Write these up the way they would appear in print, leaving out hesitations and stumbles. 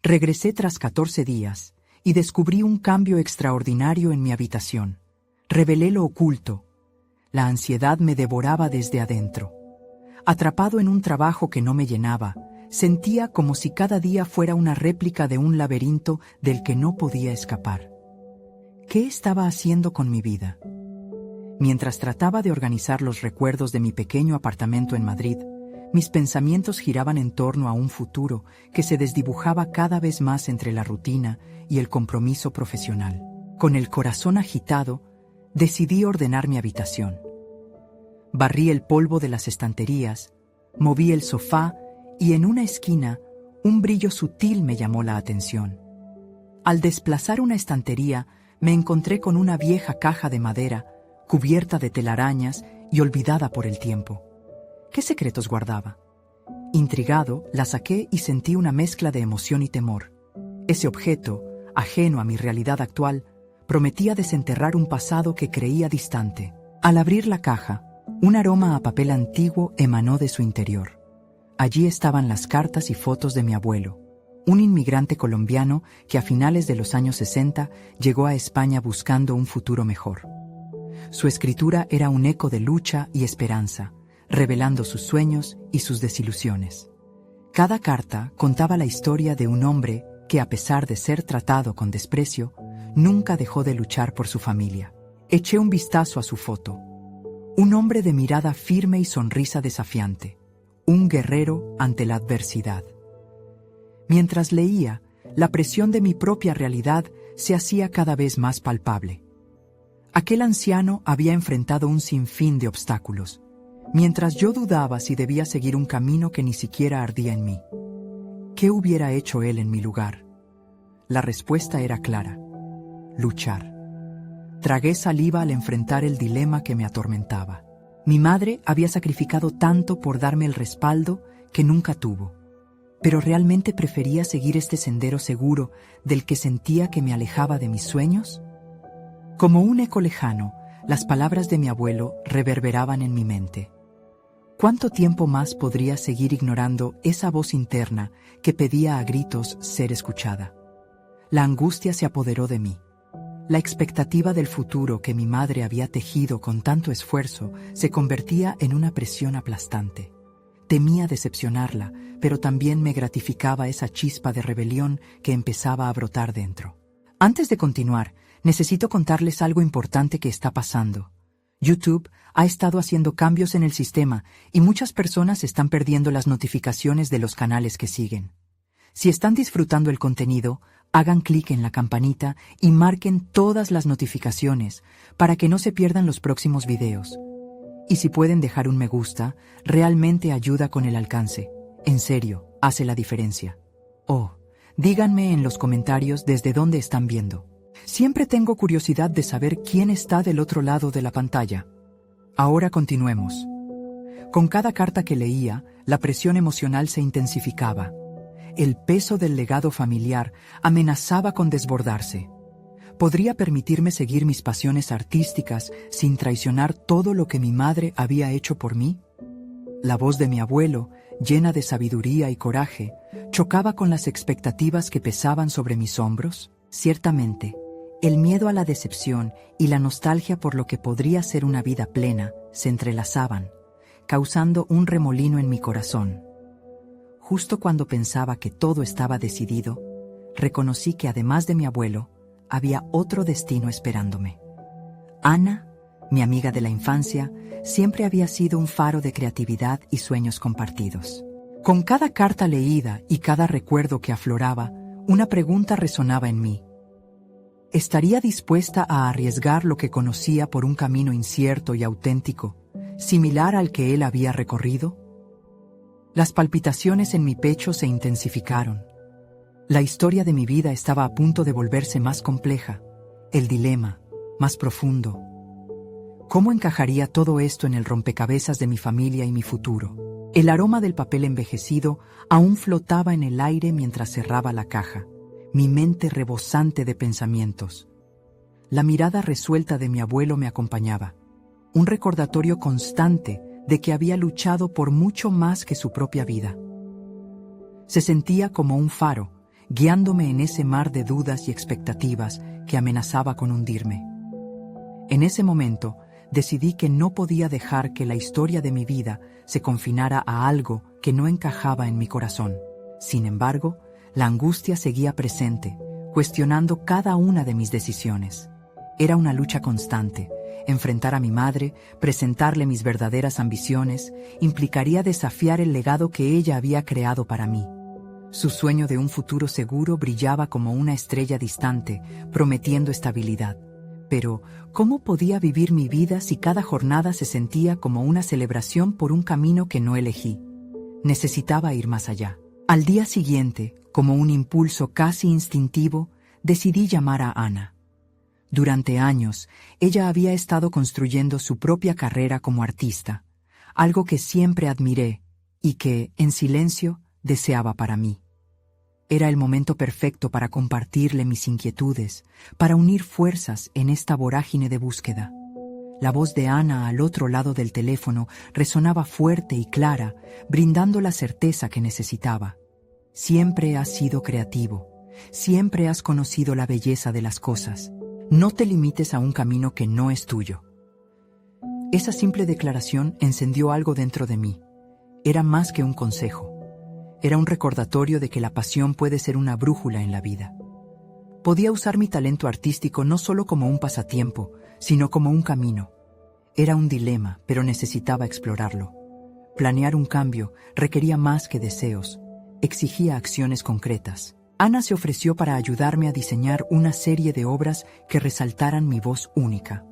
Regresé tras 14 días y descubrí un cambio extraordinario en mi habitación. Revelé lo oculto. La ansiedad me devoraba desde adentro. Atrapado en un trabajo que no me llenaba, sentía como si cada día fuera una réplica de un laberinto del que no podía escapar. ¿Qué estaba haciendo con mi vida? Mientras trataba de organizar los recuerdos de mi pequeño apartamento en Madrid, mis pensamientos giraban en torno a un futuro que se desdibujaba cada vez más entre la rutina y el compromiso profesional. Con el corazón agitado, decidí ordenar mi habitación. Barrí el polvo de las estanterías, moví el sofá y en una esquina un brillo sutil me llamó la atención. Al desplazar una estantería, me encontré con una vieja caja de madera, cubierta de telarañas y olvidada por el tiempo. ¿Qué secretos guardaba? Intrigado, la saqué y sentí una mezcla de emoción y temor. Ese objeto, ajeno a mi realidad actual, prometía desenterrar un pasado que creía distante. Al abrir la caja, un aroma a papel antiguo emanó de su interior. Allí estaban las cartas y fotos de mi abuelo, un inmigrante colombiano que a finales de los años 60 llegó a España buscando un futuro mejor. Su escritura era un eco de lucha y esperanza, revelando sus sueños y sus desilusiones. Cada carta contaba la historia de un hombre que, a pesar de ser tratado con desprecio, nunca dejó de luchar por su familia. Eché un vistazo a su foto. Un hombre de mirada firme y sonrisa desafiante, un guerrero ante la adversidad. Mientras leía, la presión de mi propia realidad se hacía cada vez más palpable. Aquel anciano había enfrentado un sinfín de obstáculos, mientras yo dudaba si debía seguir un camino que ni siquiera ardía en mí. ¿Qué hubiera hecho él en mi lugar? La respuesta era clara: luchar. Tragué saliva al enfrentar el dilema que me atormentaba. Mi madre había sacrificado tanto por darme el respaldo que nunca tuvo, pero ¿realmente prefería seguir este sendero seguro del que sentía que me alejaba de mis sueños? Como un eco lejano, las palabras de mi abuelo reverberaban en mi mente. ¿Cuánto tiempo más podría seguir ignorando esa voz interna que pedía a gritos ser escuchada? La angustia se apoderó de mí. La expectativa del futuro que mi madre había tejido con tanto esfuerzo se convertía en una presión aplastante. Temía decepcionarla, pero también me gratificaba esa chispa de rebelión que empezaba a brotar dentro. Antes de continuar, necesito contarles algo importante que está pasando. YouTube ha estado haciendo cambios en el sistema y muchas personas están perdiendo las notificaciones de los canales que siguen. Si están disfrutando el contenido, hagan clic en la campanita y marquen todas las notificaciones para que no se pierdan los próximos videos. Y si pueden dejar un me gusta, realmente ayuda con el alcance. En serio, hace la diferencia. Oh, díganme en los comentarios desde dónde están viendo. Siempre tengo curiosidad de saber quién está del otro lado de la pantalla. Ahora continuemos. Con cada carta que leía, la presión emocional se intensificaba. El peso del legado familiar amenazaba con desbordarse. ¿Podría permitirme seguir mis pasiones artísticas sin traicionar todo lo que mi madre había hecho por mí? La voz de mi abuelo, llena de sabiduría y coraje, chocaba con las expectativas que pesaban sobre mis hombros. Ciertamente, el miedo a la decepción y la nostalgia por lo que podría ser una vida plena se entrelazaban, causando un remolino en mi corazón. Justo cuando pensaba que todo estaba decidido, reconocí que además de mi abuelo, había otro destino esperándome. Ana, mi amiga de la infancia, siempre había sido un faro de creatividad y sueños compartidos. Con cada carta leída y cada recuerdo que afloraba, una pregunta resonaba en mí. ¿Estaría dispuesta a arriesgar lo que conocía por un camino incierto y auténtico, similar al que él había recorrido? Las palpitaciones en mi pecho se intensificaron. La historia de mi vida estaba a punto de volverse más compleja, el dilema más profundo. ¿Cómo encajaría todo esto en el rompecabezas de mi familia y mi futuro? El aroma del papel envejecido aún flotaba en el aire mientras cerraba la caja, mi mente rebosante de pensamientos. La mirada resuelta de mi abuelo me acompañaba, un recordatorio constante de que había luchado por mucho más que su propia vida. Se sentía como un faro, guiándome en ese mar de dudas y expectativas que amenazaba con hundirme. En ese momento, decidí que no podía dejar que la historia de mi vida se confinara a algo que no encajaba en mi corazón. Sin embargo, la angustia seguía presente, cuestionando cada una de mis decisiones. Era una lucha constante. Enfrentar a mi madre, presentarle mis verdaderas ambiciones, implicaría desafiar el legado que ella había creado para mí. Su sueño de un futuro seguro brillaba como una estrella distante, prometiendo estabilidad. Pero, ¿cómo podía vivir mi vida si cada jornada se sentía como una celebración por un camino que no elegí? Necesitaba ir más allá. Al día siguiente, como un impulso casi instintivo, decidí llamar a Ana. Durante años, ella había estado construyendo su propia carrera como artista, algo que siempre admiré y que, en silencio, deseaba para mí. Era el momento perfecto para compartirle mis inquietudes, para unir fuerzas en esta vorágine de búsqueda. La voz de Ana al otro lado del teléfono resonaba fuerte y clara, brindando la certeza que necesitaba. Siempre has sido creativo, siempre has conocido la belleza de las cosas. No te limites a un camino que no es tuyo. Esa simple declaración encendió algo dentro de mí. Era más que un consejo. Era un recordatorio de que la pasión puede ser una brújula en la vida. Podía usar mi talento artístico no solo como un pasatiempo, sino como un camino. Era un dilema, pero necesitaba explorarlo. Planear un cambio requería más que deseos, exigía acciones concretas. Ana se ofreció para ayudarme a diseñar una serie de obras que resaltaran mi voz única.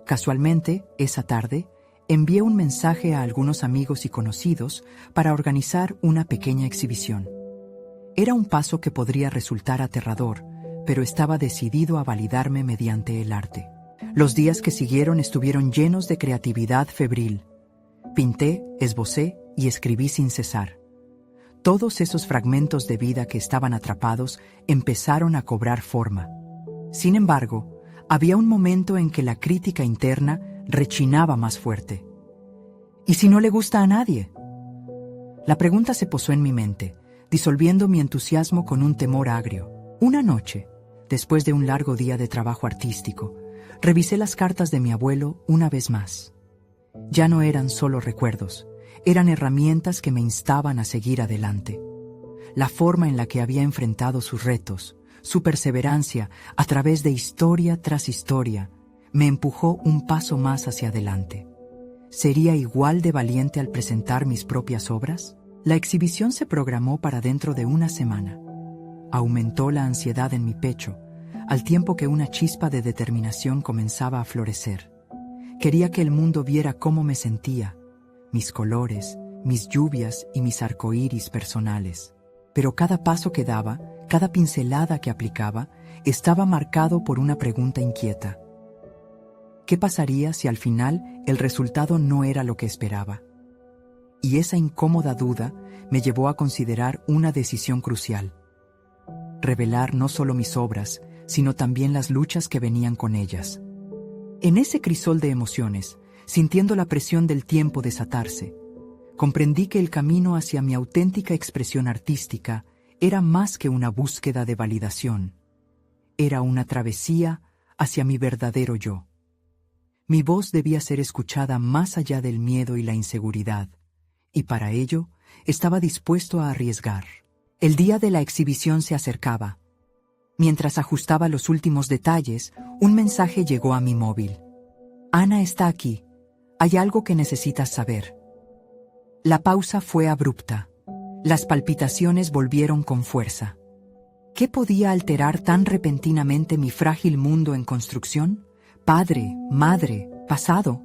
Casualmente, esa tarde, envié un mensaje a algunos amigos y conocidos para organizar una pequeña exhibición. Era un paso que podría resultar aterrador, pero estaba decidido a validarme mediante el arte. Los días que siguieron estuvieron llenos de creatividad febril. Pinté, esbocé y escribí sin cesar. Todos esos fragmentos de vida que estaban atrapados empezaron a cobrar forma. Sin embargo, había un momento en que la crítica interna rechinaba más fuerte. ¿Y si no le gusta a nadie? La pregunta se posó en mi mente, disolviendo mi entusiasmo con un temor agrio. Una noche, después de un largo día de trabajo artístico, revisé las cartas de mi abuelo una vez más. Ya no eran solo recuerdos, eran herramientas que me instaban a seguir adelante. La forma en la que había enfrentado sus retos, su perseverancia a través de historia tras historia, me empujó un paso más hacia adelante. ¿Sería igual de valiente al presentar mis propias obras? La exhibición se programó para dentro de una semana. Aumentó la ansiedad en mi pecho, al tiempo que una chispa de determinación comenzaba a florecer. Quería que el mundo viera cómo me sentía, mis colores, mis lluvias y mis arcoíris personales. Pero cada paso que daba, cada pincelada que aplicaba, estaba marcado por una pregunta inquieta. ¿Qué pasaría si al final el resultado no era lo que esperaba? Y esa incómoda duda me llevó a considerar una decisión crucial. Revelar no solo mis obras, sino también las luchas que venían con ellas. En ese crisol de emociones, sintiendo la presión del tiempo desatarse, comprendí que el camino hacia mi auténtica expresión artística era más que una búsqueda de validación. Era una travesía hacia mi verdadero yo. Mi voz debía ser escuchada más allá del miedo y la inseguridad, y para ello estaba dispuesto a arriesgar. El día de la exhibición se acercaba. Mientras ajustaba los últimos detalles, un mensaje llegó a mi móvil. Ana está aquí. Hay algo que necesitas saber. La pausa fue abrupta. Las palpitaciones volvieron con fuerza. ¿Qué podía alterar tan repentinamente mi frágil mundo en construcción? Padre, madre, pasado.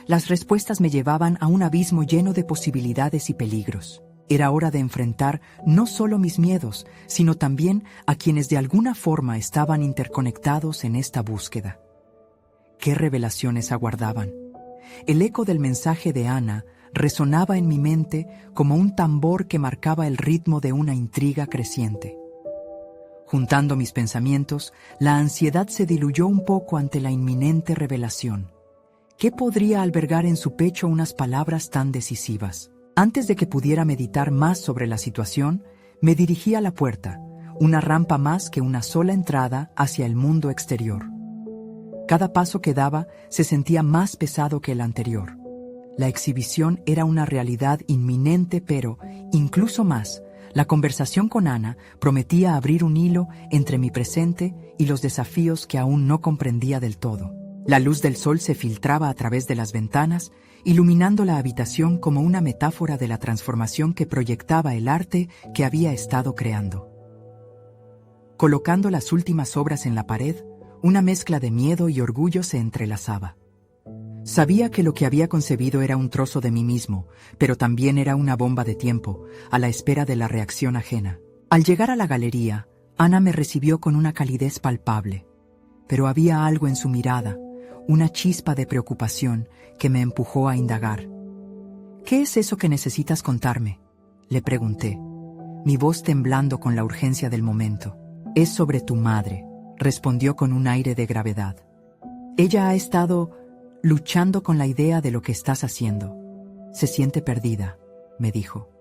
Las respuestas me llevaban a un abismo lleno de posibilidades y peligros. Era hora de enfrentar no solo mis miedos, sino también a quienes de alguna forma estaban interconectados en esta búsqueda. ¿Qué revelaciones aguardaban? El eco del mensaje de Ana resonaba en mi mente como un tambor que marcaba el ritmo de una intriga creciente. Juntando mis pensamientos, la ansiedad se diluyó un poco ante la inminente revelación. ¿Qué podría albergar en su pecho unas palabras tan decisivas? Antes de que pudiera meditar más sobre la situación, me dirigí a la puerta, una rampa más que una sola entrada hacia el mundo exterior. Cada paso que daba se sentía más pesado que el anterior. La exhibición era una realidad inminente, pero, incluso más, la conversación con Ana prometía abrir un hilo entre mi presente y los desafíos que aún no comprendía del todo. La luz del sol se filtraba a través de las ventanas, iluminando la habitación como una metáfora de la transformación que proyectaba el arte que había estado creando. Colocando las últimas obras en la pared, una mezcla de miedo y orgullo se entrelazaba. Sabía que lo que había concebido era un trozo de mí mismo, pero también era una bomba de tiempo, a la espera de la reacción ajena. Al llegar a la galería, Ana me recibió con una calidez palpable, pero había algo en su mirada, una chispa de preocupación que me empujó a indagar. «¿Qué es eso que necesitas contarme?», le pregunté, mi voz temblando con la urgencia del momento. «Es sobre tu madre», respondió con un aire de gravedad. «Ella ha estado luchando con la idea de lo que estás haciendo. Se siente perdida», me dijo,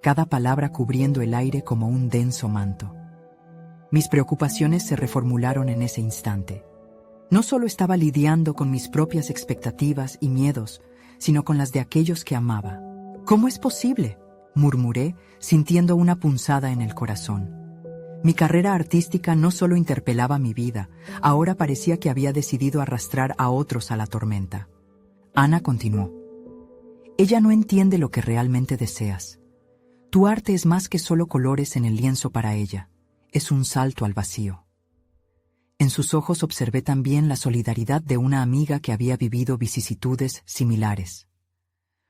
cada palabra cubriendo el aire como un denso manto. Mis preocupaciones se reformularon en ese instante. No solo estaba lidiando con mis propias expectativas y miedos, sino con las de aquellos que amaba. «¿Cómo es posible?», murmuré, sintiendo una punzada en el corazón. Mi carrera artística no solo interpelaba mi vida, ahora parecía que había decidido arrastrar a otros a la tormenta. Ana continuó. «Ella no entiende lo que realmente deseas. Tu arte es más que solo colores en el lienzo para ella. Es un salto al vacío». En sus ojos observé también la solidaridad de una amiga que había vivido vicisitudes similares.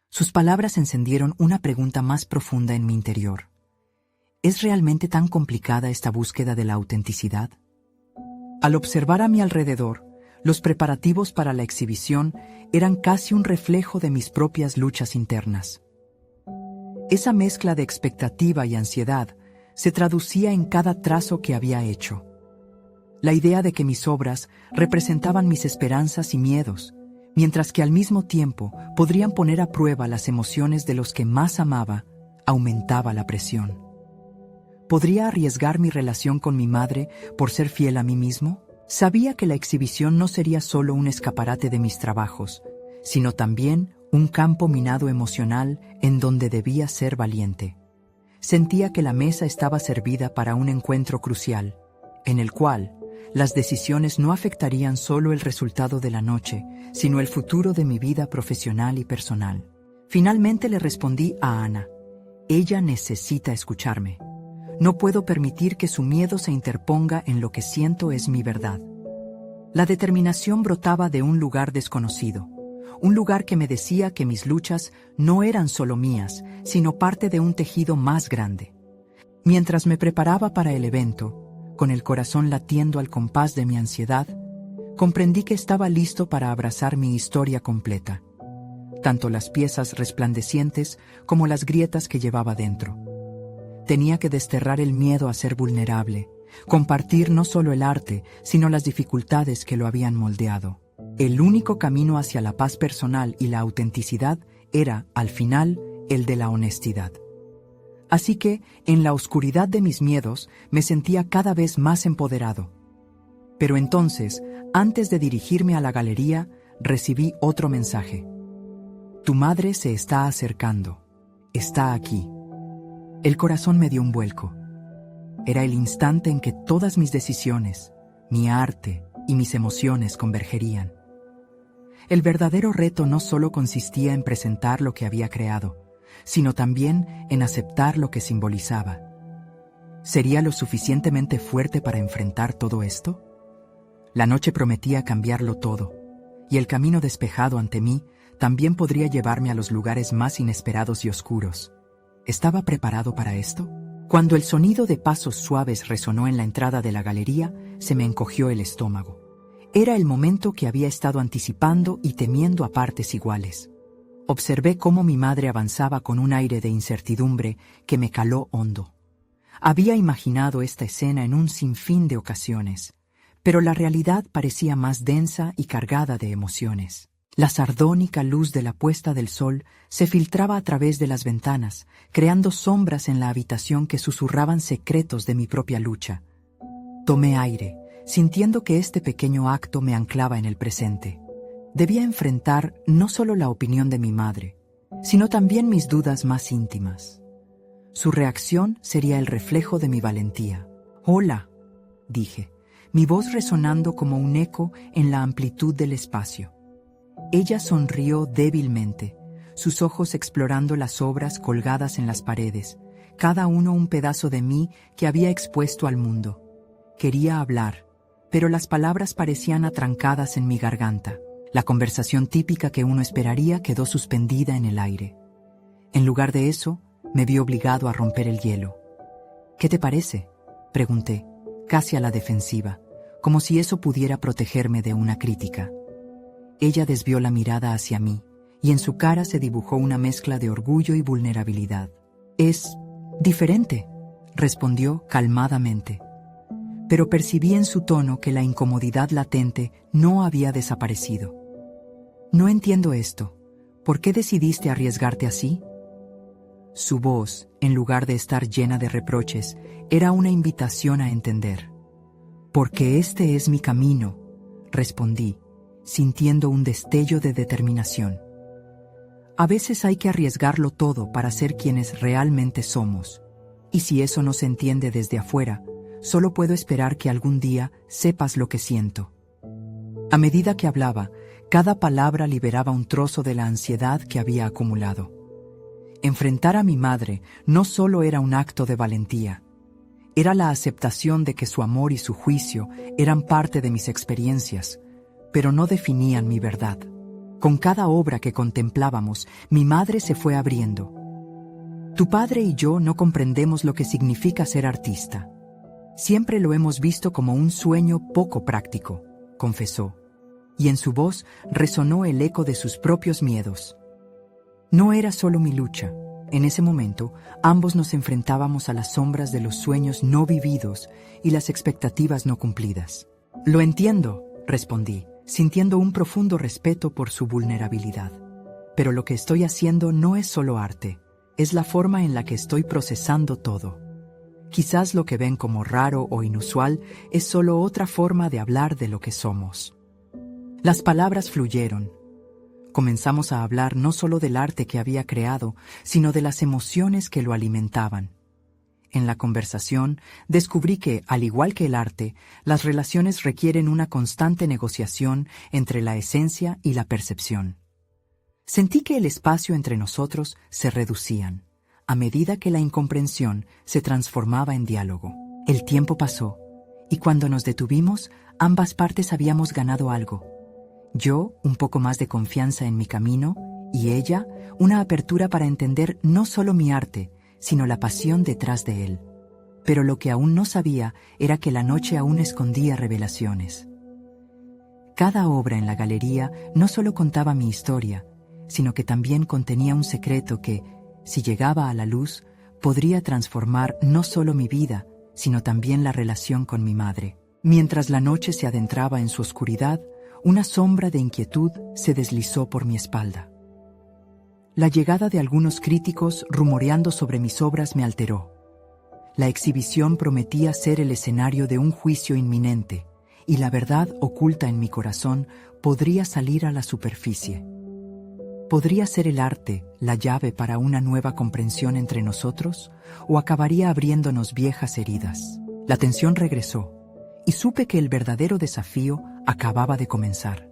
Sus palabras encendieron una pregunta más profunda en mi interior. ¿Es realmente tan complicada esta búsqueda de la autenticidad? Al observar a mi alrededor, los preparativos para la exhibición eran casi un reflejo de mis propias luchas internas. Esa mezcla de expectativa y ansiedad se traducía en cada trazo que había hecho. La idea de que mis obras representaban mis esperanzas y miedos, mientras que al mismo tiempo podrían poner a prueba las emociones de los que más amaba, aumentaba la presión. ¿Podría arriesgar mi relación con mi madre por ser fiel a mí mismo? Sabía que la exhibición no sería solo un escaparate de mis trabajos, sino también un campo minado emocional en donde debía ser valiente. Sentía que la mesa estaba servida para un encuentro crucial, en el cual las decisiones no afectarían solo el resultado de la noche, sino el futuro de mi vida profesional y personal. Finalmente le respondí a Ana. Ella necesita escucharme. No puedo permitir que su miedo se interponga en lo que siento es mi verdad. La determinación brotaba de un lugar desconocido, un lugar que me decía que mis luchas no eran solo mías, sino parte de un tejido más grande. Mientras me preparaba para el evento, con el corazón latiendo al compás de mi ansiedad, comprendí que estaba listo para abrazar mi historia completa, tanto las piezas resplandecientes como las grietas que llevaba dentro. Tenía que desterrar el miedo a ser vulnerable, compartir no solo el arte, sino las dificultades que lo habían moldeado. El único camino hacia la paz personal y la autenticidad era, al final, el de la honestidad. Así que, en la oscuridad de mis miedos, me sentía cada vez más empoderado. Pero entonces, antes de dirigirme a la galería, recibí otro mensaje. Tu madre se está acercando. Está aquí. El corazón me dio un vuelco. Era el instante en que todas mis decisiones, mi arte y mis emociones convergerían. El verdadero reto no solo consistía en presentar lo que había creado, sino también en aceptar lo que simbolizaba. ¿Sería lo suficientemente fuerte para enfrentar todo esto? La noche prometía cambiarlo todo, y el camino despejado ante mí también podría llevarme a los lugares más inesperados y oscuros. ¿Estaba preparado para esto? Cuando el sonido de pasos suaves resonó en la entrada de la galería, se me encogió el estómago. Era el momento que había estado anticipando y temiendo a partes iguales. Observé cómo mi madre avanzaba con un aire de incertidumbre que me caló hondo. Había imaginado esta escena en un sinfín de ocasiones, pero la realidad parecía más densa y cargada de emociones. La sardónica luz de la puesta del sol se filtraba a través de las ventanas, creando sombras en la habitación que susurraban secretos de mi propia lucha. Tomé aire, sintiendo que este pequeño acto me anclaba en el presente. Debía enfrentar no solo la opinión de mi madre, sino también mis dudas más íntimas. Su reacción sería el reflejo de mi valentía. «Hola», dije, mi voz resonando como un eco en la amplitud del espacio. Ella sonrió débilmente, sus ojos explorando las obras colgadas en las paredes, cada uno un pedazo de mí que había expuesto al mundo. Quería hablar, pero las palabras parecían atrancadas en mi garganta. La conversación típica que uno esperaría quedó suspendida en el aire. En lugar de eso, me vi obligado a romper el hielo. «¿Qué te parece?», pregunté, casi a la defensiva, como si eso pudiera protegerme de una crítica. Ella desvió la mirada hacia mí, y en su cara se dibujó una mezcla de orgullo y vulnerabilidad. «Es diferente», respondió calmadamente. Pero percibí en su tono que la incomodidad latente no había desaparecido. «No entiendo esto. ¿Por qué decidiste arriesgarte así?». Su voz, en lugar de estar llena de reproches, era una invitación a entender. «Porque este es mi camino», respondí, sintiendo un destello de determinación. A veces hay que arriesgarlo todo para ser quienes realmente somos, y si eso no se entiende desde afuera, solo puedo esperar que algún día sepas lo que siento. A medida que hablaba, cada palabra liberaba un trozo de la ansiedad que había acumulado. Enfrentar a mi madre no solo era un acto de valentía, era la aceptación de que su amor y su juicio eran parte de mis experiencias, pero no definían mi verdad. Con cada obra que contemplábamos, mi madre se fue abriendo. «Tu padre y yo no comprendemos lo que significa ser artista. Siempre lo hemos visto como un sueño poco práctico», confesó, y en su voz resonó el eco de sus propios miedos. No era solo mi lucha. En ese momento, ambos nos enfrentábamos a las sombras de los sueños no vividos y las expectativas no cumplidas. «Lo entiendo», respondí, sintiendo un profundo respeto por su vulnerabilidad. «Pero lo que estoy haciendo no es solo arte, es la forma en la que estoy procesando todo. Quizás lo que ven como raro o inusual es solo otra forma de hablar de lo que somos». Las palabras fluyeron. Comenzamos a hablar no solo del arte que había creado, sino de las emociones que lo alimentaban. En la conversación, descubrí que, al igual que el arte, las relaciones requieren una constante negociación entre la esencia y la percepción. Sentí que el espacio entre nosotros se reducían, a medida que la incomprensión se transformaba en diálogo. El tiempo pasó, y cuando nos detuvimos, ambas partes habíamos ganado algo. Yo, un poco más de confianza en mi camino, y ella, una apertura para entender no solo mi arte, sino la pasión detrás de él. Pero lo que aún no sabía era que la noche aún escondía revelaciones. Cada obra en la galería no solo contaba mi historia, sino que también contenía un secreto que, si llegaba a la luz, podría transformar no solo mi vida, sino también la relación con mi madre. Mientras la noche se adentraba en su oscuridad, una sombra de inquietud se deslizó por mi espalda. La llegada de algunos críticos rumoreando sobre mis obras me alteró. La exhibición prometía ser el escenario de un juicio inminente, y la verdad oculta en mi corazón podría salir a la superficie. ¿Podría ser el arte la llave para una nueva comprensión entre nosotros, o acabaría abriéndonos viejas heridas? La tensión regresó, y supe que el verdadero desafío acababa de comenzar.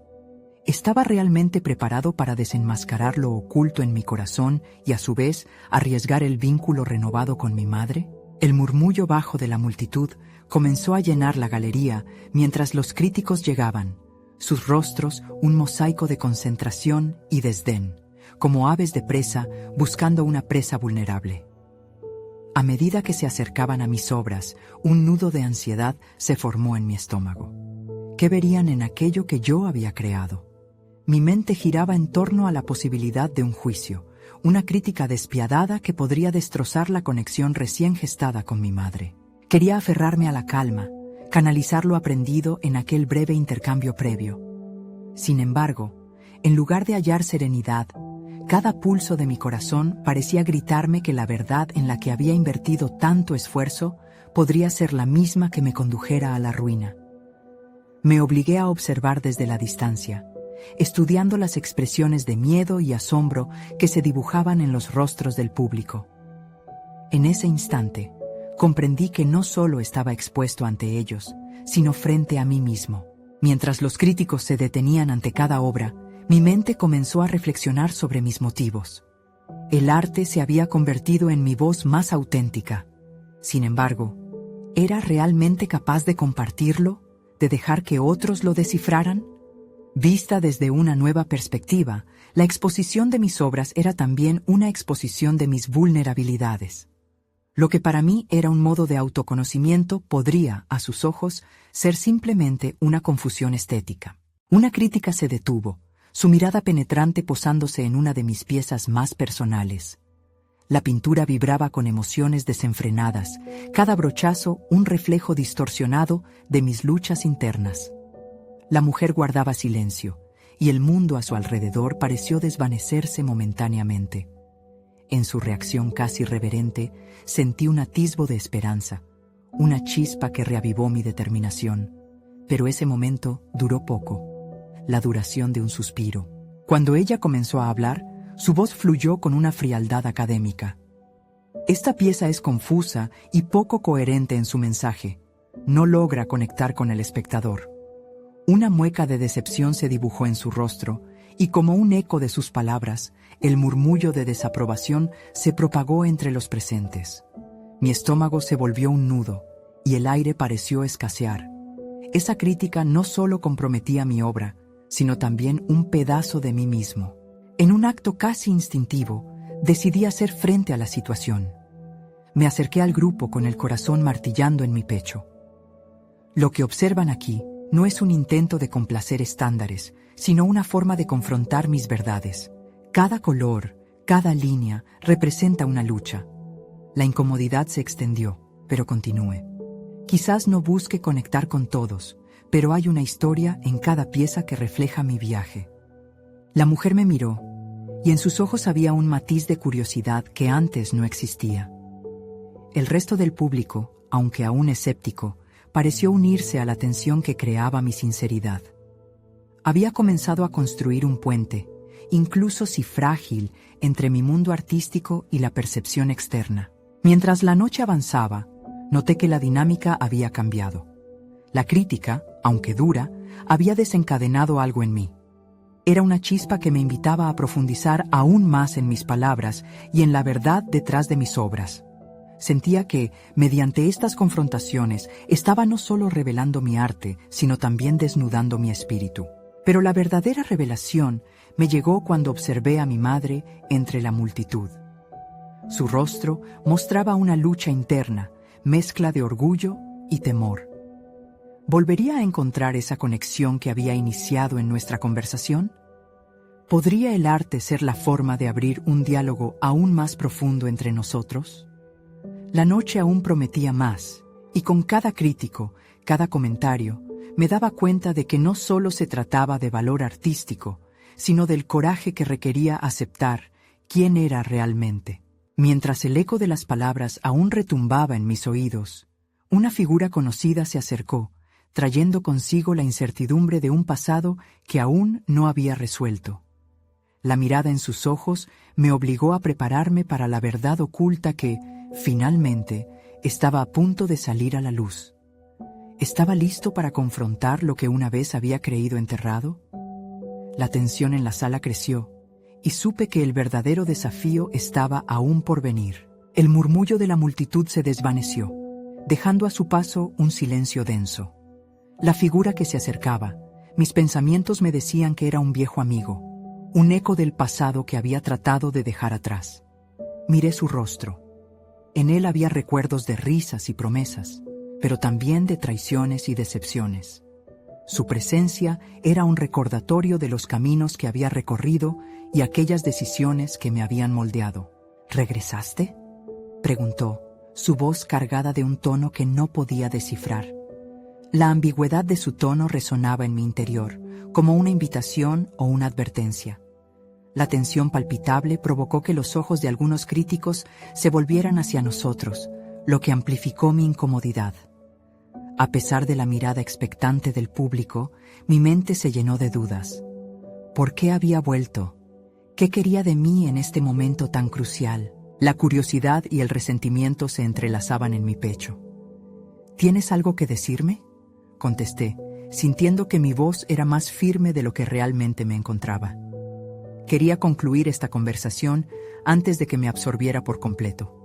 ¿Estaba realmente preparado para desenmascarar lo oculto en mi corazón y, a su vez, arriesgar el vínculo renovado con mi madre? El murmullo bajo de la multitud comenzó a llenar la galería mientras los críticos llegaban, sus rostros un mosaico de concentración y desdén, como aves de presa buscando una presa vulnerable. A medida que se acercaban a mis obras, un nudo de ansiedad se formó en mi estómago. ¿Qué verían en aquello que yo había creado? Mi mente giraba en torno a la posibilidad de un juicio, una crítica despiadada que podría destrozar la conexión recién gestada con mi madre. Quería aferrarme a la calma, canalizar lo aprendido en aquel breve intercambio previo. Sin embargo, En lugar de hallar serenidad, cada pulso de mi corazón parecía gritarme que la verdad en la que había invertido tanto esfuerzo podría ser la misma que me condujera a la ruina. Me obligué a observar desde la distancia, estudiando las expresiones de miedo y asombro que se dibujaban en los rostros del público. En ese instante, comprendí que no solo estaba expuesto ante ellos, sino frente a mí mismo. Mientras los críticos se detenían ante cada obra, mi mente comenzó a reflexionar sobre mis motivos. El arte se había convertido en mi voz más auténtica. Sin embargo, ¿era realmente capaz de compartirlo, de dejar que otros lo descifraran? Vista desde una nueva perspectiva, la exposición de mis obras era también una exposición de mis vulnerabilidades. Lo que para mí era un modo de autoconocimiento podría, a sus ojos, ser simplemente una confusión estética. Una crítica se detuvo, su mirada penetrante posándose en una de mis piezas más personales. La pintura vibraba con emociones desenfrenadas, cada brochazo un reflejo distorsionado de mis luchas internas. La mujer guardaba silencio, y el mundo a su alrededor pareció desvanecerse momentáneamente. En su reacción casi reverente, sentí un atisbo de esperanza, una chispa que reavivó mi determinación. Pero ese momento duró poco, la duración de un suspiro. Cuando ella comenzó a hablar, su voz fluyó con una frialdad académica. Esta pieza es confusa y poco coherente en su mensaje. No logra conectar con el espectador. Una mueca de decepción se dibujó en su rostro, y como un eco de sus palabras, el murmullo de desaprobación se propagó entre los presentes. Mi estómago se volvió un nudo, y el aire pareció escasear. Esa crítica no solo comprometía mi obra, sino también un pedazo de mí mismo. En un acto casi instintivo, decidí hacer frente a la situación. Me acerqué al grupo con el corazón martillando en mi pecho. Lo que observan aquí no es un intento de complacer estándares, sino una forma de confrontar mis verdades. Cada color, cada línea representa una lucha. La incomodidad se extendió, pero continúe. Quizás no busque conectar con todos, pero hay una historia en cada pieza que refleja mi viaje. La mujer me miró, y en sus ojos había un matiz de curiosidad que antes no existía. El resto del público, aunque aún escéptico, pareció unirse a la tensión que creaba mi sinceridad. Había comenzado a construir un puente, incluso si frágil, entre mi mundo artístico y la percepción externa. Mientras la noche avanzaba, noté que la dinámica había cambiado. La crítica, aunque dura, había desencadenado algo en mí. Era una chispa que me invitaba a profundizar aún más en mis palabras y en la verdad detrás de mis obras. Sentía que, mediante estas confrontaciones, estaba no solo revelando mi arte, sino también desnudando mi espíritu. Pero la verdadera revelación me llegó cuando observé a mi madre entre la multitud. Su rostro mostraba una lucha interna, mezcla de orgullo y temor. ¿Volvería a encontrar esa conexión que había iniciado en nuestra conversación? ¿Podría el arte ser la forma de abrir un diálogo aún más profundo entre nosotros? La noche aún prometía más, y con cada crítico, cada comentario, me daba cuenta de que no solo se trataba de valor artístico, sino del coraje que requería aceptar quién era realmente. Mientras el eco de las palabras aún retumbaba en mis oídos, una figura conocida se acercó, trayendo consigo la incertidumbre de un pasado que aún no había resuelto. La mirada en sus ojos me obligó a prepararme para la verdad oculta que, finalmente, estaba a punto de salir a la luz. ¿Estaba listo para confrontar lo que una vez había creído enterrado? La tensión en la sala creció, y supe que el verdadero desafío estaba aún por venir. El murmullo de la multitud se desvaneció, dejando a su paso un silencio denso. La figura que se acercaba, mis pensamientos me decían que era un viejo amigo, un eco del pasado que había tratado de dejar atrás. Miré su rostro. En él había recuerdos de risas y promesas, pero también de traiciones y decepciones. Su presencia era un recordatorio de los caminos que había recorrido y aquellas decisiones que me habían moldeado. ¿Regresaste?, preguntó, su voz cargada de un tono que no podía descifrar. La ambigüedad de su tono resonaba en mi interior, como una invitación o una advertencia. La tensión palpitable provocó que los ojos de algunos críticos se volvieran hacia nosotros, lo que amplificó mi incomodidad. A pesar de la mirada expectante del público, mi mente se llenó de dudas. ¿Por qué había vuelto? ¿Qué quería de mí en este momento tan crucial? La curiosidad y el resentimiento se entrelazaban en mi pecho. ¿Tienes algo que decirme?, contesté, sintiendo que mi voz era más firme de lo que realmente me encontraba. Quería concluir esta conversación antes de que me absorbiera por completo,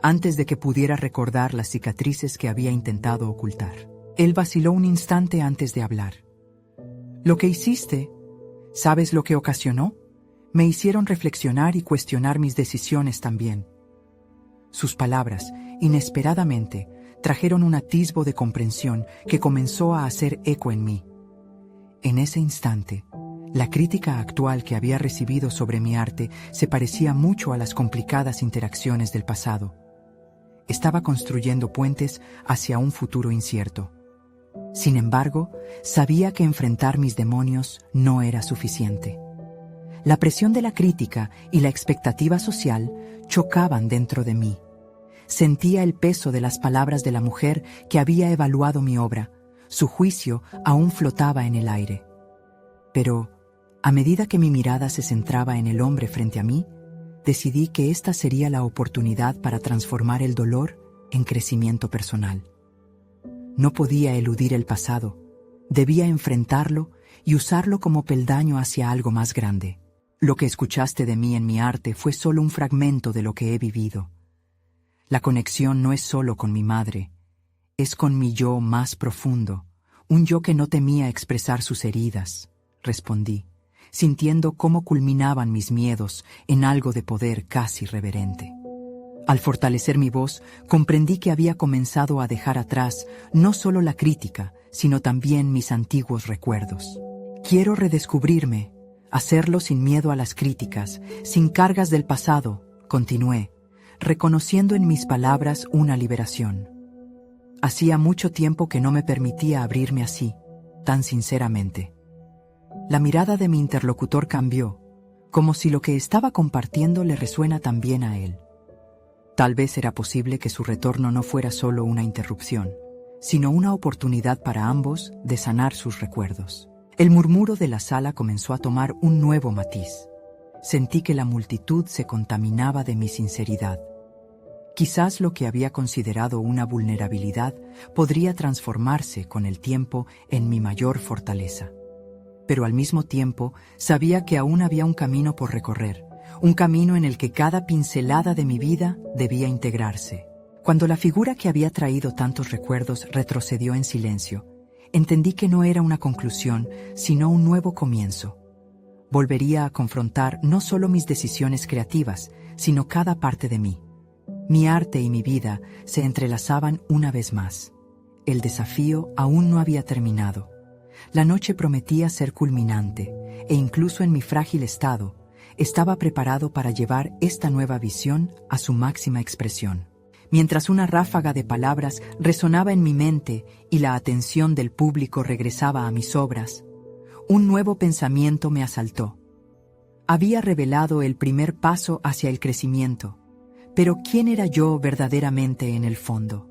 antes de que pudiera recordar las cicatrices que había intentado ocultar. Él vaciló un instante antes de hablar. Lo que hiciste, ¿sabes lo que ocasionó? Me hicieron reflexionar y cuestionar mis decisiones también. Sus palabras, inesperadamente, trajeron un atisbo de comprensión que comenzó a hacer eco en mí. En ese instante, la crítica actual que había recibido sobre mi arte se parecía mucho a las complicadas interacciones del pasado. Estaba construyendo puentes hacia un futuro incierto. Sin embargo, sabía que enfrentar mis demonios no era suficiente. La presión de la crítica y la expectativa social chocaban dentro de mí. Sentía el peso de las palabras de la mujer que había evaluado mi obra. Su juicio aún flotaba en el aire. Pero, a medida que mi mirada se centraba en el hombre frente a mí, decidí que esta sería la oportunidad para transformar el dolor en crecimiento personal. No podía eludir el pasado, debía enfrentarlo y usarlo como peldaño hacia algo más grande. Lo que escuchaste de mí en mi arte fue solo un fragmento de lo que he vivido. La conexión no es solo con mi madre, es con mi yo más profundo, un yo que no temía expresar sus heridas, respondí, sintiendo cómo culminaban mis miedos en algo de poder casi reverente. Al fortalecer mi voz, comprendí que había comenzado a dejar atrás no solo la crítica, sino también mis antiguos recuerdos. Quiero redescubrirme, hacerlo sin miedo a las críticas, sin cargas del pasado, continué, reconociendo en mis palabras una liberación. Hacía mucho tiempo que no me permitía abrirme así, tan sinceramente. La mirada de mi interlocutor cambió, como si lo que estaba compartiendo le resuena también a él. Tal vez era posible que su retorno no fuera solo una interrupción, sino una oportunidad para ambos de sanar sus recuerdos. El murmuro de la sala comenzó a tomar un nuevo matiz. Sentí que la multitud se contaminaba de mi sinceridad. Quizás lo que había considerado una vulnerabilidad podría transformarse con el tiempo en mi mayor fortaleza. Pero al mismo tiempo sabía que aún había un camino por recorrer, un camino en el que cada pincelada de mi vida debía integrarse. Cuando la figura que había traído tantos recuerdos retrocedió en silencio, entendí que no era una conclusión, sino un nuevo comienzo. Volvería a confrontar no solo mis decisiones creativas, sino cada parte de mí. Mi arte y mi vida se entrelazaban una vez más. El desafío aún no había terminado. La noche prometía ser culminante, e incluso en mi frágil estado, estaba preparado para llevar esta nueva visión a su máxima expresión. Mientras una ráfaga de palabras resonaba en mi mente y la atención del público regresaba a mis obras, un nuevo pensamiento me asaltó. Había revelado el primer paso hacia el crecimiento, pero ¿quién era yo verdaderamente en el fondo?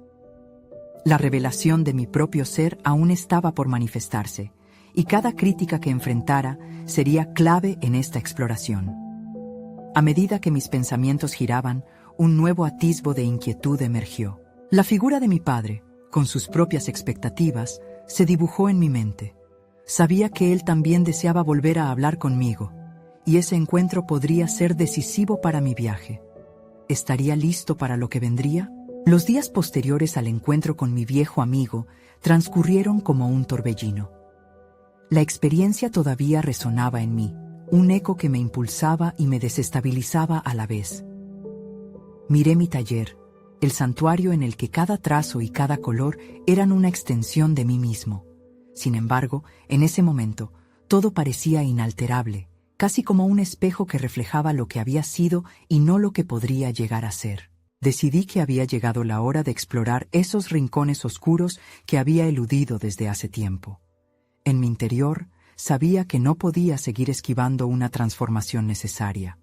La revelación de mi propio ser aún estaba por manifestarse, y cada crítica que enfrentara sería clave en esta exploración. A medida que mis pensamientos giraban, un nuevo atisbo de inquietud emergió. La figura de mi padre, con sus propias expectativas, se dibujó en mi mente. Sabía que él también deseaba volver a hablar conmigo, y ese encuentro podría ser decisivo para mi viaje. ¿Estaría listo para lo que vendría? Los días posteriores al encuentro con mi viejo amigo transcurrieron como un torbellino. La experiencia todavía resonaba en mí, un eco que me impulsaba y me desestabilizaba a la vez. Miré mi taller, el santuario en el que cada trazo y cada color eran una extensión de mí mismo. Sin embargo, en ese momento, todo parecía inalterable, casi como un espejo que reflejaba lo que había sido y no lo que podría llegar a ser. decidí que había llegado la hora de explorar esos rincones oscuros que había eludido desde hace tiempo. En mi interior, sabía que no podía seguir esquivando una transformación necesaria.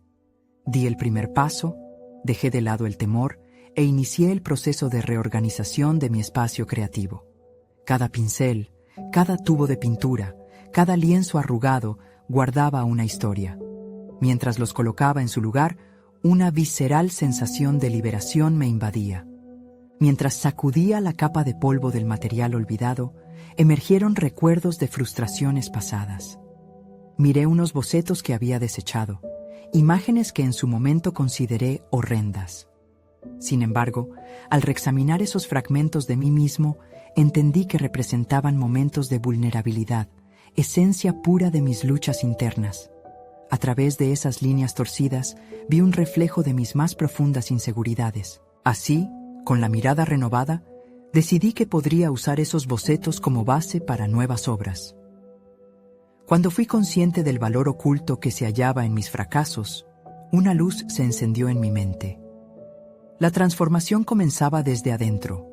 Di el primer paso, dejé de lado el temor e inicié el proceso de reorganización de mi espacio creativo. Cada pincel, cada tubo de pintura, cada lienzo arrugado guardaba una historia. Mientras los colocaba en su lugar, una visceral sensación de liberación me invadía. Mientras sacudía la capa de polvo del material olvidado, emergieron recuerdos de frustraciones pasadas. Miré unos bocetos que había desechado, imágenes que en su momento consideré horrendas. Sin embargo, al reexaminar esos fragmentos de mí mismo, entendí que representaban momentos de vulnerabilidad, esencia pura de mis luchas internas. A través de esas líneas torcidas, vi un reflejo de mis más profundas inseguridades. Así, con la mirada renovada, decidí que podría usar esos bocetos como base para nuevas obras. Cuando fui consciente del valor oculto que se hallaba en mis fracasos, una luz se encendió en mi mente. La transformación comenzaba desde adentro,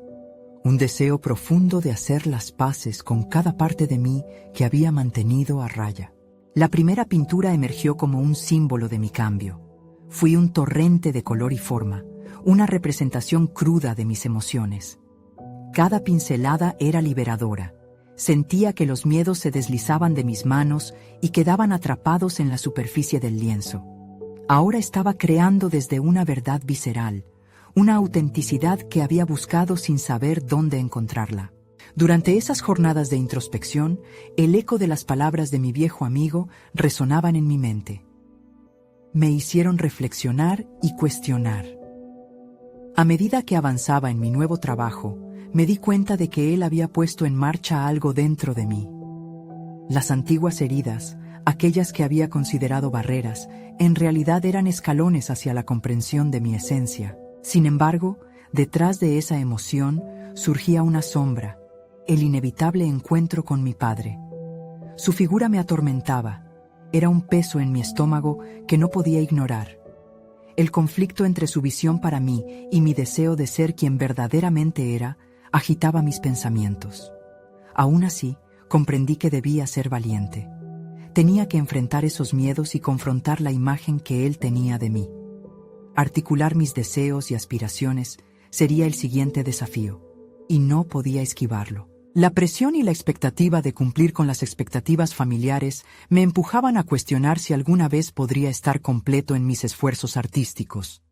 un deseo profundo de hacer las paces con cada parte de mí que había mantenido a raya. La primera pintura emergió como un símbolo de mi cambio. Fui un torrente de color y forma, una representación cruda de mis emociones. Cada pincelada era liberadora. Sentía que los miedos se deslizaban de mis manos y quedaban atrapados en la superficie del lienzo. Ahora estaba creando desde una verdad visceral, una autenticidad que había buscado sin saber dónde encontrarla. Durante esas jornadas de introspección, el eco de las palabras de mi viejo amigo resonaban en mi mente. Me hicieron reflexionar y cuestionar. A medida que avanzaba en mi nuevo trabajo, me di cuenta de que él había puesto en marcha algo dentro de mí. Las antiguas heridas, aquellas que había considerado barreras, en realidad eran escalones hacia la comprensión de mi esencia. Sin embargo, detrás de esa emoción surgía una sombra, el inevitable encuentro con mi padre. Su figura me atormentaba, era un peso en mi estómago que no podía ignorar. El conflicto entre su visión para mí y mi deseo de ser quien verdaderamente era, agitaba mis pensamientos. Aún así, comprendí que debía ser valiente. Tenía que enfrentar esos miedos y confrontar la imagen que él tenía de mí. Articular mis deseos y aspiraciones sería el siguiente desafío, y no podía esquivarlo. La presión y la expectativa de cumplir con las expectativas familiares me empujaban a cuestionar si alguna vez podría estar completo en mis esfuerzos artísticos.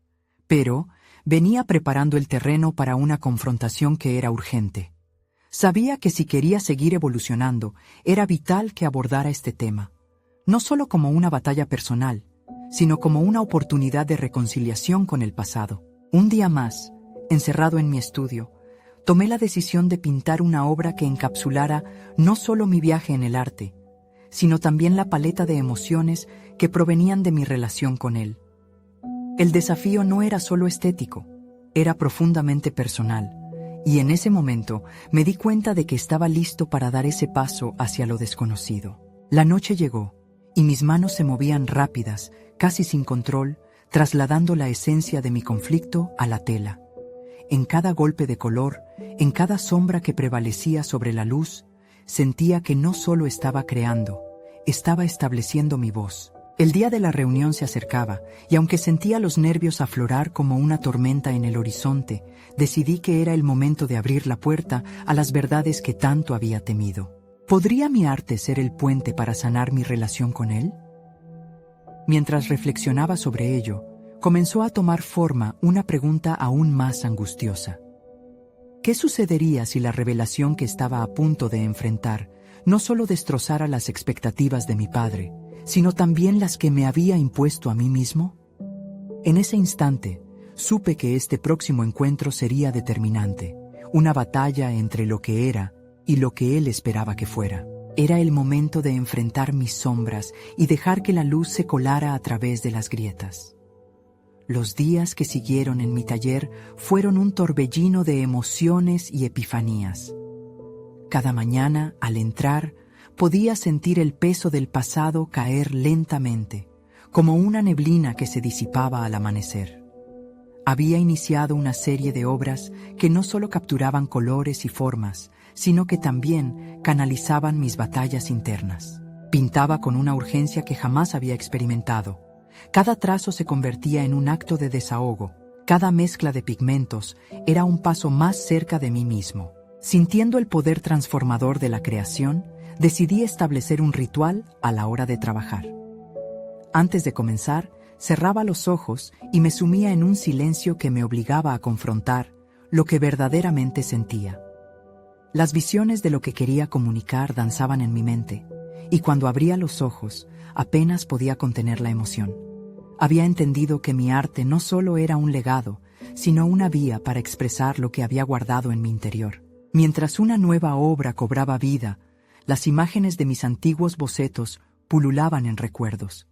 Pero venía preparando el terreno para una confrontación que era urgente. Sabía que si quería seguir evolucionando, era vital que abordara este tema, no solo como una batalla personal, sino como una oportunidad de reconciliación con el pasado. Un día más, encerrado en mi estudio, tomé la decisión de pintar una obra que encapsulara no solo mi viaje en el arte, sino también la paleta de emociones que provenían de mi relación con él. El desafío no era solo estético, era profundamente personal, y en ese momento me di cuenta de que estaba listo para dar ese paso hacia lo desconocido. La noche llegó, y mis manos se movían rápidas, casi sin control, trasladando la esencia de mi conflicto a la tela. En cada golpe de color, en cada sombra que prevalecía sobre la luz, sentía que no solo estaba creando, estaba estableciendo mi voz. El día de la reunión se acercaba, y aunque sentía los nervios aflorar como una tormenta en el horizonte, decidí que era el momento de abrir la puerta a las verdades que tanto había temido. ¿Podría mi arte ser el puente para sanar mi relación con él? Mientras reflexionaba sobre ello, comenzó a tomar forma una pregunta aún más angustiosa. ¿Qué sucedería si la revelación que estaba a punto de enfrentar no solo destrozara las expectativas de mi padre, sino también las que me había impuesto a mí mismo? En ese instante, supe que este próximo encuentro sería determinante, una batalla entre lo que era y lo que él esperaba que fuera. Era el momento de enfrentar mis sombras y dejar que la luz se colara a través de las grietas. Los días que siguieron en mi taller fueron un torbellino de emociones y epifanías. Cada mañana, al entrar, podía sentir el peso del pasado caer lentamente, como una neblina que se disipaba al amanecer. Había iniciado una serie de obras que no solo capturaban colores y formas, sino que también canalizaban mis batallas internas. Pintaba con una urgencia que jamás había experimentado. Cada trazo se convertía en un acto de desahogo. Cada mezcla de pigmentos era un paso más cerca de mí mismo. Sintiendo el poder transformador de la creación, decidí establecer un ritual a la hora de trabajar. Antes de comenzar, cerraba los ojos y me sumía en un silencio que me obligaba a confrontar lo que verdaderamente sentía. Las visiones de lo que quería comunicar danzaban en mi mente, y cuando abría los ojos, apenas podía contener la emoción. Había entendido que mi arte no solo era un legado, sino una vía para expresar lo que había guardado en mi interior. Mientras una nueva obra cobraba vida, las imágenes de mis antiguos bocetos pululaban en recuerdos.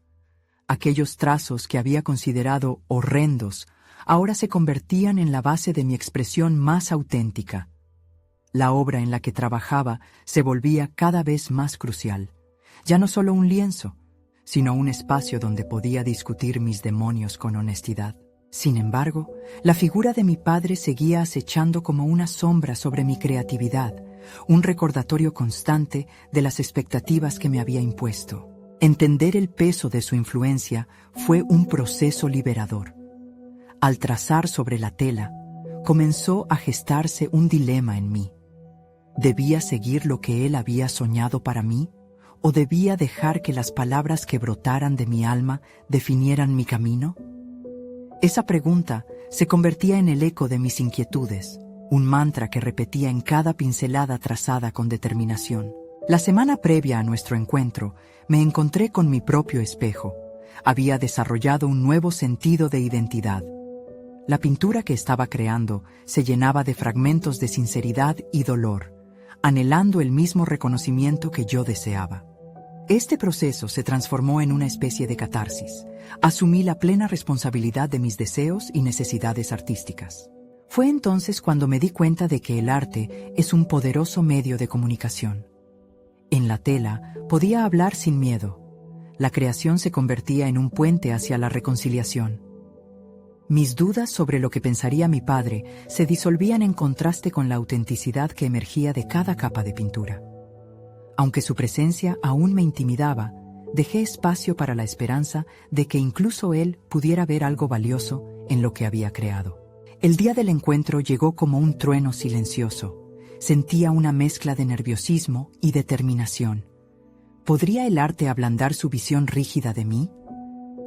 Aquellos trazos que había considerado horrendos ahora se convertían en la base de mi expresión más auténtica. La obra en la que trabajaba se volvía cada vez más crucial. Ya no solo un lienzo, sino un espacio donde podía discutir mis demonios con honestidad. Sin embargo, la figura de mi padre seguía acechando como una sombra sobre mi creatividad, un recordatorio constante de las expectativas que me había impuesto. Entender el peso de su influencia fue un proceso liberador. Al trazar sobre la tela, comenzó a gestarse un dilema en mí. ¿Debía seguir lo que él había soñado para mí? ¿O debía dejar que las palabras que brotaran de mi alma definieran mi camino? Esa pregunta se convertía en el eco de mis inquietudes, un mantra que repetía en cada pincelada trazada con determinación. La semana previa a nuestro encuentro, me encontré con mi propio espejo. Había desarrollado un nuevo sentido de identidad. La pintura que estaba creando se llenaba de fragmentos de sinceridad y dolor, anhelando el mismo reconocimiento que yo deseaba. Este proceso se transformó en una especie de catarsis. Asumí la plena responsabilidad de mis deseos y necesidades artísticas. Fue entonces cuando me di cuenta de que el arte es un poderoso medio de comunicación. En la tela podía hablar sin miedo. La creación se convertía en un puente hacia la reconciliación. Mis dudas sobre lo que pensaría mi padre se disolvían en contraste con la autenticidad que emergía de cada capa de pintura. Aunque su presencia aún me intimidaba, dejé espacio para la esperanza de que incluso él pudiera ver algo valioso en lo que había creado. El día del encuentro llegó como un trueno silencioso. Sentía una mezcla de nerviosismo y determinación. ¿Podría el arte ablandar su visión rígida de mí?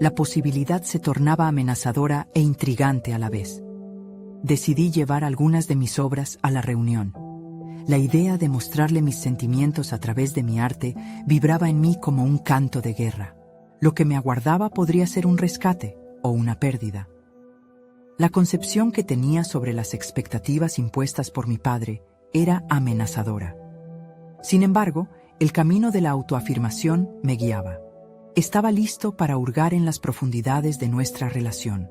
La posibilidad se tornaba amenazadora e intrigante a la vez. Decidí llevar algunas de mis obras a la reunión. La idea de mostrarle mis sentimientos a través de mi arte vibraba en mí como un canto de guerra. Lo que me aguardaba podría ser un rescate o una pérdida. La concepción que tenía sobre las expectativas impuestas por mi padre era amenazadora. Sin embargo, el camino de la autoafirmación me guiaba. Estaba listo para hurgar en las profundidades de nuestra relación.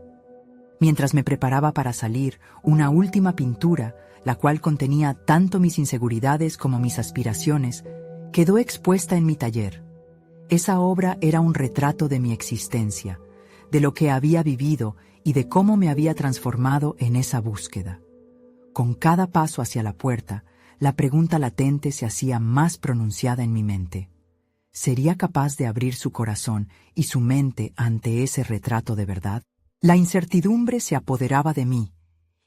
Mientras me preparaba para salir, una última pintura, la cual contenía tanto mis inseguridades como mis aspiraciones, quedó expuesta en mi taller. Esa obra era un retrato de mi existencia, de lo que había vivido y de cómo me había transformado en esa búsqueda. Con cada paso hacia la puerta, la pregunta latente se hacía más pronunciada en mi mente. ¿Sería capaz de abrir su corazón y su mente ante ese retrato de verdad? La incertidumbre se apoderaba de mí,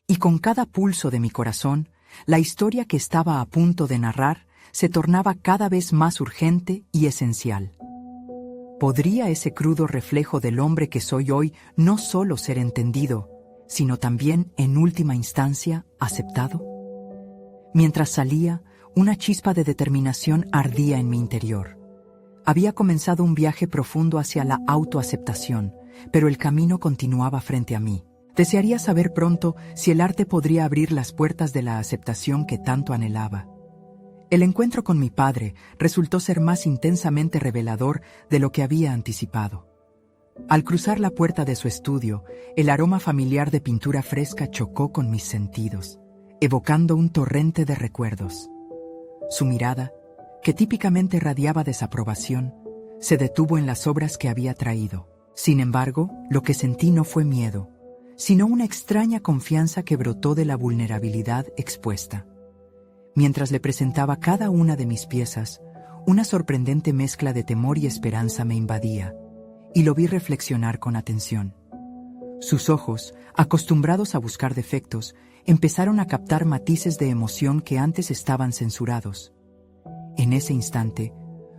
y con cada pulso de mi corazón, la historia que estaba a punto de narrar se tornaba cada vez más urgente y esencial. ¿Podría ese crudo reflejo del hombre que soy hoy no solo ser entendido, sino también, en última instancia, aceptado? Mientras salía, una chispa de determinación ardía en mi interior. Había comenzado un viaje profundo hacia la autoaceptación, pero el camino continuaba frente a mí. Desearía saber pronto si el arte podría abrir las puertas de la aceptación que tanto anhelaba. El encuentro con mi padre resultó ser más intensamente revelador de lo que había anticipado. Al cruzar la puerta de su estudio, el aroma familiar de pintura fresca chocó con mis sentidos, evocando un torrente de recuerdos. Su mirada, que típicamente radiaba desaprobación, se detuvo en las obras que había traído. Sin embargo, lo que sentí no fue miedo, sino una extraña confianza que brotó de la vulnerabilidad expuesta. Mientras le presentaba cada una de mis piezas, una sorprendente mezcla de temor y esperanza me invadía, y lo vi reflexionar con atención. Sus ojos, acostumbrados a buscar defectos, empezaron a captar matices de emoción que antes estaban censurados. En ese instante,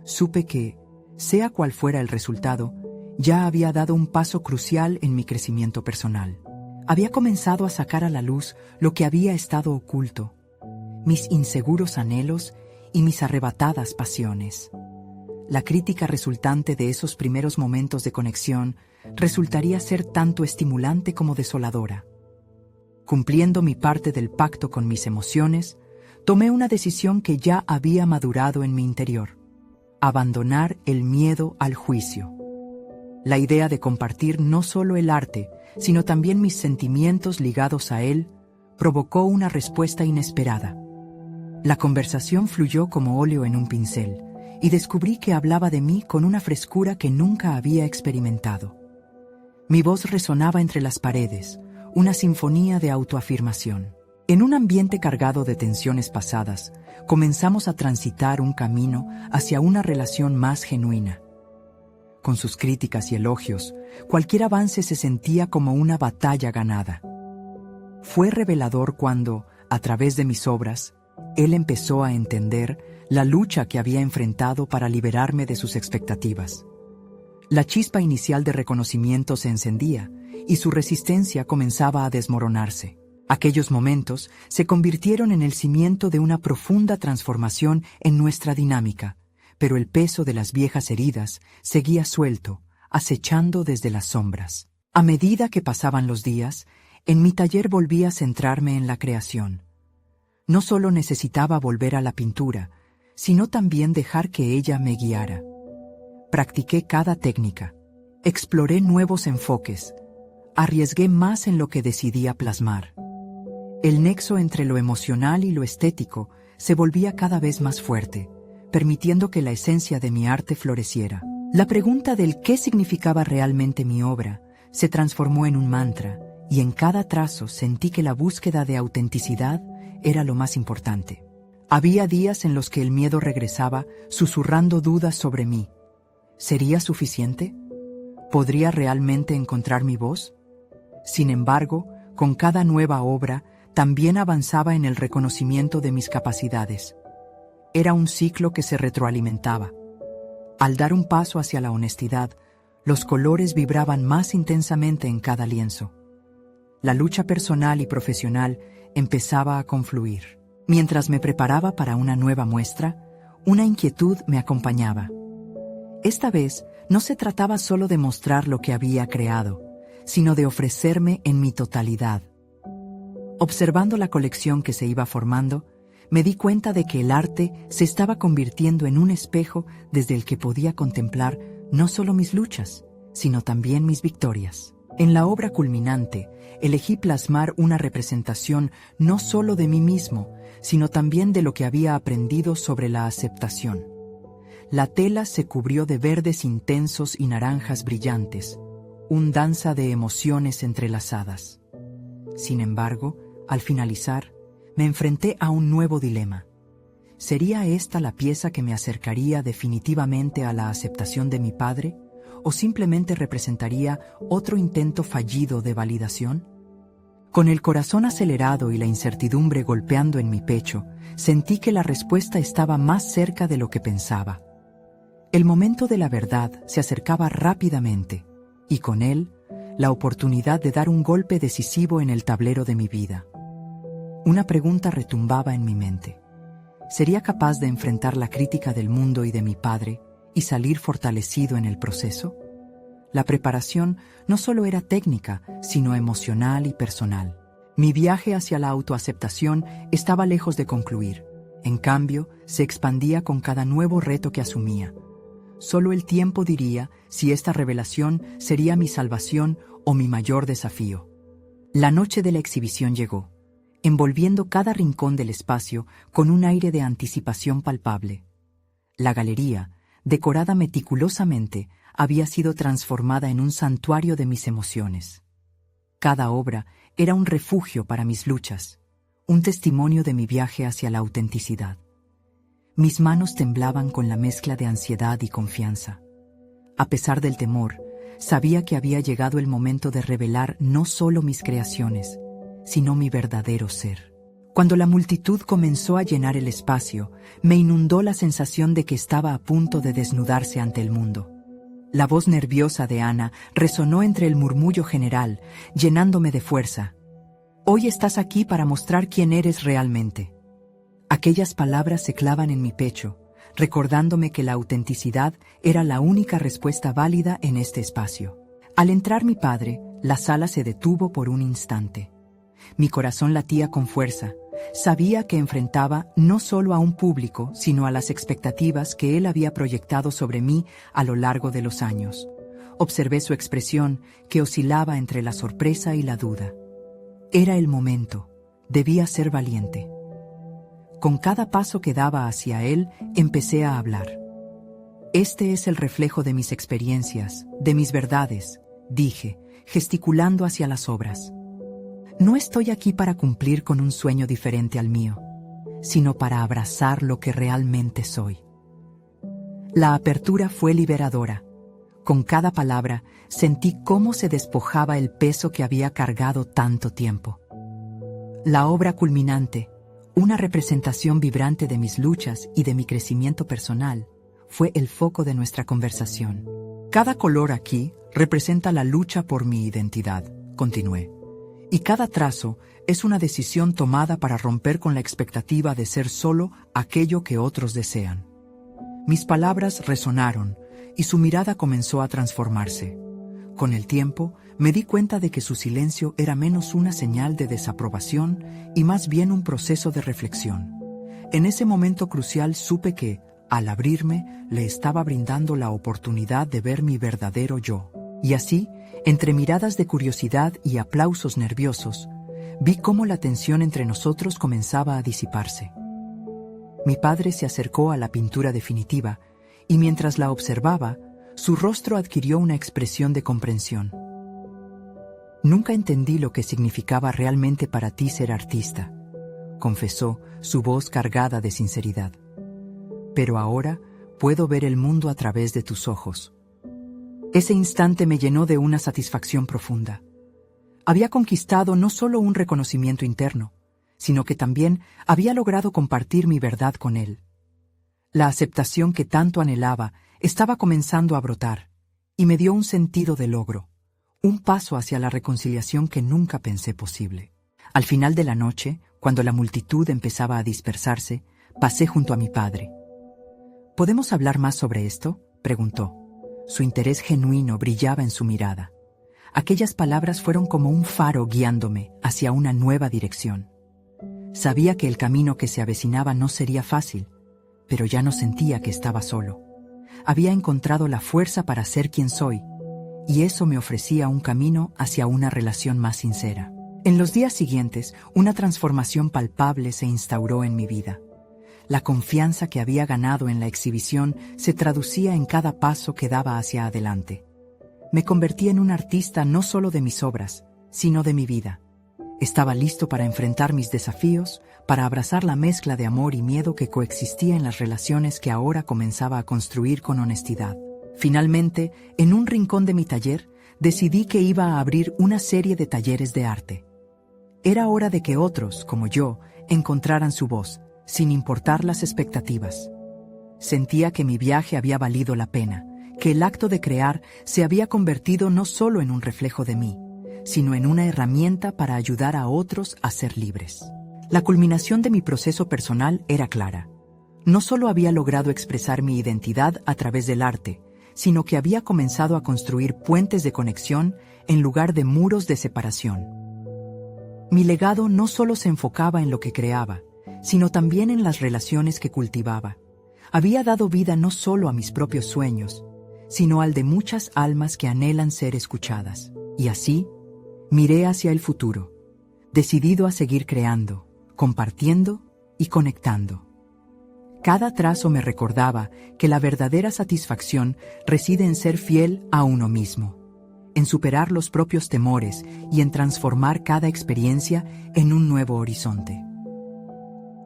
supe que, sea cual fuera el resultado, ya había dado un paso crucial en mi crecimiento personal. Había comenzado a sacar a la luz lo que había estado oculto, mis inseguros anhelos y mis arrebatadas pasiones. La crítica resultante de esos primeros momentos de conexión resultaría ser tanto estimulante como desoladora. Cumpliendo mi parte del pacto con mis emociones, tomé una decisión que ya había madurado en mi interior: abandonar el miedo al juicio. La idea de compartir no solo el arte, sino también mis sentimientos ligados a él, provocó una respuesta inesperada. La conversación fluyó como óleo en un pincel, y descubrí que hablaba de mí con una frescura que nunca había experimentado. Mi voz resonaba entre las paredes, una sinfonía de autoafirmación. En un ambiente cargado de tensiones pasadas, comenzamos a transitar un camino hacia una relación más genuina. Con sus críticas y elogios, cualquier avance se sentía como una batalla ganada. Fue revelador cuando, a través de mis obras, él empezó a entender la lucha que había enfrentado para liberarme de sus expectativas. La chispa inicial de reconocimiento se encendía y su resistencia comenzaba a desmoronarse. Aquellos momentos se convirtieron en el cimiento de una profunda transformación en nuestra dinámica, pero el peso de las viejas heridas seguía suelto, acechando desde las sombras. A medida que pasaban los días, en mi taller volví a centrarme en la creación. No solo necesitaba volver a la pintura, sino también dejar que ella me guiara. Practiqué cada técnica, exploré nuevos enfoques, arriesgué más en lo que decidía plasmar. El nexo entre lo emocional y lo estético se volvía cada vez más fuerte, permitiendo que la esencia de mi arte floreciera. La pregunta del qué significaba realmente mi obra se transformó en un mantra, y en cada trazo sentí que la búsqueda de autenticidad era lo más importante. Había días en los que el miedo regresaba, susurrando dudas sobre mí. ¿Sería suficiente? ¿Podría realmente encontrar mi voz? Sin embargo, con cada nueva obra, también avanzaba en el reconocimiento de mis capacidades. Era un ciclo que se retroalimentaba. Al dar un paso hacia la honestidad, los colores vibraban más intensamente en cada lienzo. La lucha personal y profesional empezaba a confluir. Mientras me preparaba para una nueva muestra, una inquietud me acompañaba. Esta vez no se trataba solo de mostrar lo que había creado, sino de ofrecerme en mi totalidad. Observando la colección que se iba formando, me di cuenta de que el arte se estaba convirtiendo en un espejo desde el que podía contemplar no solo mis luchas, sino también mis victorias. En la obra culminante, elegí plasmar una representación no solo de mí mismo, sino también de lo que había aprendido sobre la aceptación. La tela se cubrió de verdes intensos y naranjas brillantes, un danza de emociones entrelazadas. Sin embargo, al finalizar, me enfrenté a un nuevo dilema. ¿Sería esta la pieza que me acercaría definitivamente a la aceptación de mi padre, o simplemente representaría otro intento fallido de validación? Con el corazón acelerado y la incertidumbre golpeando en mi pecho, sentí que la respuesta estaba más cerca de lo que pensaba. El momento de la verdad se acercaba rápidamente, y con él, la oportunidad de dar un golpe decisivo en el tablero de mi vida. Una pregunta retumbaba en mi mente. ¿Sería capaz de enfrentar la crítica del mundo y de mi padre y salir fortalecido en el proceso? La preparación no solo era técnica, sino emocional y personal. Mi viaje hacia la autoaceptación estaba lejos de concluir. En cambio, se expandía con cada nuevo reto que asumía. Solo el tiempo diría si esta revelación sería mi salvación o mi mayor desafío. La noche de la exhibición llegó, envolviendo cada rincón del espacio con un aire de anticipación palpable. La galería, decorada meticulosamente, había sido transformada en un santuario de mis emociones. Cada obra era un refugio para mis luchas, un testimonio de mi viaje hacia la autenticidad. Mis manos temblaban con la mezcla de ansiedad y confianza. A pesar del temor, sabía que había llegado el momento de revelar no solo mis creaciones, sino mi verdadero ser. Cuando la multitud comenzó a llenar el espacio, me inundó la sensación de que estaba a punto de desnudarse ante el mundo. La voz nerviosa de Ana resonó entre el murmullo general, llenándome de fuerza. Hoy estás aquí para mostrar quién eres realmente. Aquellas palabras se clavan en mi pecho, recordándome que la autenticidad era la única respuesta válida en este espacio. Al entrar mi padre, la sala se detuvo por un instante. Mi corazón latía con fuerza. Sabía que enfrentaba no solo a un público, sino a las expectativas que él había proyectado sobre mí a lo largo de los años. Observé su expresión, que oscilaba entre la sorpresa y la duda. Era el momento. Debía ser valiente. Con cada paso que daba hacia él, empecé a hablar. Este es el reflejo de mis experiencias, de mis verdades, dije, gesticulando hacia las obras. No estoy aquí para cumplir con un sueño diferente al mío, sino para abrazar lo que realmente soy. La apertura fue liberadora. Con cada palabra, sentí cómo se despojaba el peso que había cargado tanto tiempo. La obra culminante, una representación vibrante de mis luchas y de mi crecimiento personal, fue el foco de nuestra conversación. Cada color aquí representa la lucha por mi identidad, continué. Y cada trazo es una decisión tomada para romper con la expectativa de ser solo aquello que otros desean. Mis palabras resonaron y su mirada comenzó a transformarse. Con el tiempo, me di cuenta de que su silencio era menos una señal de desaprobación y más bien un proceso de reflexión. En ese momento crucial supe que, al abrirme, le estaba brindando la oportunidad de ver mi verdadero yo. Y así, entre miradas de curiosidad y aplausos nerviosos, vi cómo la tensión entre nosotros comenzaba a disiparse. Mi padre se acercó a la pintura definitiva y mientras la observaba, su rostro adquirió una expresión de comprensión. Nunca entendí lo que significaba realmente para ti ser artista, confesó, su voz cargada de sinceridad. Pero ahora puedo ver el mundo a través de tus ojos. Ese instante me llenó de una satisfacción profunda. Había conquistado no solo un reconocimiento interno, sino que también había logrado compartir mi verdad con él. La aceptación que tanto anhelaba estaba comenzando a brotar, y me dio un sentido de logro, un paso hacia la reconciliación que nunca pensé posible. Al final de la noche, cuando la multitud empezaba a dispersarse, pasé junto a mi padre. ¿Podemos hablar más sobre esto?, preguntó. Su interés genuino brillaba en su mirada. Aquellas palabras fueron como un faro guiándome hacia una nueva dirección. Sabía que el camino que se avecinaba no sería fácil, pero ya no sentía que estaba solo. Había encontrado la fuerza para ser quien soy, y eso me ofrecía un camino hacia una relación más sincera. En los días siguientes, una transformación palpable se instauró en mi vida. La confianza que había ganado en la exhibición se traducía en cada paso que daba hacia adelante. Me convertí en un artista no solo de mis obras, sino de mi vida. Estaba listo para enfrentar mis desafíos, para abrazar la mezcla de amor y miedo que coexistía en las relaciones que ahora comenzaba a construir con honestidad. Finalmente, en un rincón de mi taller, decidí que iba a abrir una serie de talleres de arte. Era hora de que otros, como yo, encontraran su voz, sin importar las expectativas. Sentía que mi viaje había valido la pena, que el acto de crear se había convertido no solo en un reflejo de mí, sino en una herramienta para ayudar a otros a ser libres. La culminación de mi proceso personal era clara. No solo había logrado expresar mi identidad a través del arte, sino que había comenzado a construir puentes de conexión en lugar de muros de separación. Mi legado no solo se enfocaba en lo que creaba, sino también en las relaciones que cultivaba. Había dado vida no solo a mis propios sueños, sino al de muchas almas que anhelan ser escuchadas. Y así, miré hacia el futuro, decidido a seguir creando, compartiendo y conectando. Cada trazo me recordaba que la verdadera satisfacción reside en ser fiel a uno mismo, en superar los propios temores y en transformar cada experiencia en un nuevo horizonte.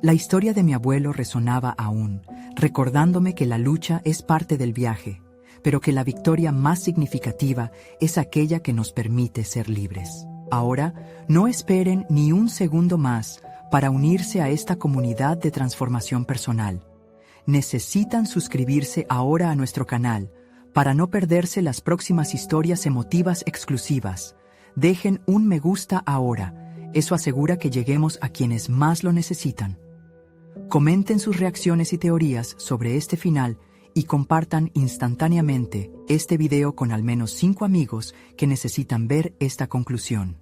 La historia de mi abuelo resonaba aún, recordándome que la lucha es parte del viaje, pero que la victoria más significativa es aquella que nos permite ser libres. Ahora, no esperen ni un segundo más para unirse a esta comunidad de transformación personal. Necesitan suscribirse ahora a nuestro canal para no perderse las próximas historias emotivas exclusivas. Dejen un me gusta ahora, eso asegura que lleguemos a quienes más lo necesitan. Comenten sus reacciones y teorías sobre este final y compartan instantáneamente este video con al menos 5 amigos que necesitan ver esta conclusión.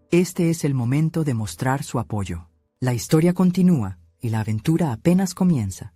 Este es el momento de mostrar su apoyo. La historia continúa y la aventura apenas comienza.